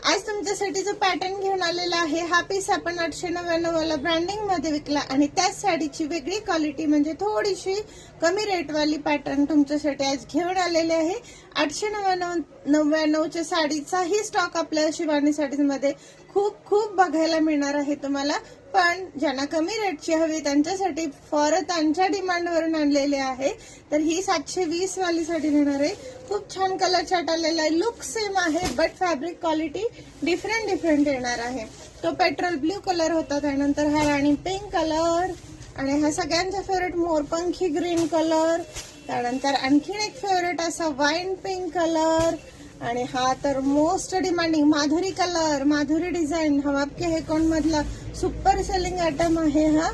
आज तुमच्यासाठी जो पॅटर्न घेऊन आलेला आहे हा पीस आपण 899 वाला ब्रँडिंग मध्ये विकला आणि त्याच साडीची वेगळी क्वालिटी म्हणजे थोडीशी कमी रेट वाली पॅटर्न तुमच्यासाठी आज घेऊन आलेले आहे। 899 च्या साडीचाही स्टॉक आपल्या शिवानी साडीज मध्ये खूप खूप बघायला मिळणार आहे तुम्हाला। पण ज्यांना कमी रेटची हवी त्यांच्यासाठी फॉर त्यांच्या डिमांडवरून आणलेले आहे। तर ही 720 वाली साडी घेणार आहे। खूप छान कलर चार्ट आलेला आहे, लुक सेम आहे बट फॅब्रिक क्वालिटी डिफरंट येणार आहे। तो पेट्रोल ब्ल्यू कलर होता, त्यानंतर हा राणी पिंक कलर आणि हा सगळ्यांचा फेवरेट मोरपंखी ग्रीन कलर, त्यानंतर आणखीन एक फेवरेट असा वाईन पिंक कलर आणि हा तर most demanding Madhuri colour, Madhuri design, Hum Aapke Hain कौन मधला सुपर सेलिंग आयटम आहे हा।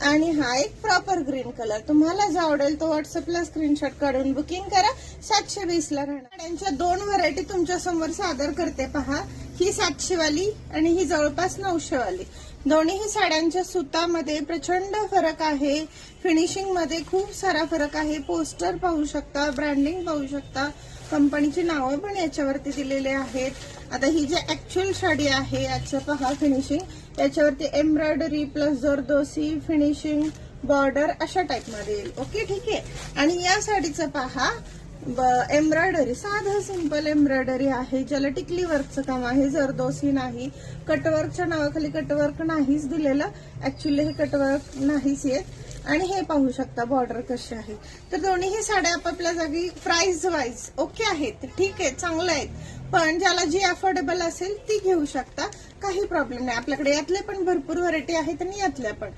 आणि हा एक प्रॉपर ग्रीन कलर। तुम्हाला जो आवडेल तो व्हॉट्सअपला स्क्रीनशॉट काढून बुकिंग करा। 720 ला राहणार। साड्यांच्या दोन व्हरायटी तुमच्या समोर सादर करते पहा, ही 700 वाली आणि ही जवळपास 900 वाली। दोन्ही साड्यांच्या सुतामध्ये प्रचंड फरक आहे, फिनिशिंग मध्ये खूप सारा फरक आहे। पोस्टर पाहू शकता, ब्रँडिंग पाहू शकता, कंपनीची नावं पण याच्यावरती दिलेले आहेत। आता ही जी ऍक्च्युअल साडी आहे याचं पहा फिनिशिंग, याच्यावरती embroidery plus zardozi finishing border अशा टाइप मध्ये येईल। ओके ठीक आहे। आणि या साडीचं पहा एम्ब्रॉयडरी साधं सिंपल एम्ब्रॉयडरी आहे, ज्याला टिकली वर्कचं काम आहे, जरदोसी नाही। कटवर्कच्या नावाखाली कटवर्क नाहीच दिलेलं, ऍक्च्युअली हे कटवर्क नाहीच येत। आणि हे पाहू शकता बॉर्डर कशी आहे। तर दोन्ही साड्या आपापल्या जागी प्राइस वाईज ओके आहेत, ठीक आहे, चांगलं आहेत। पण ज्याला जी अफोर्डेबल असेल ती घेऊ शकता, काही प्रॉब्लेम नाही। आपल्याकडे यातले पण भरपूर व्हरायटी आहेत आणि यातल्या पण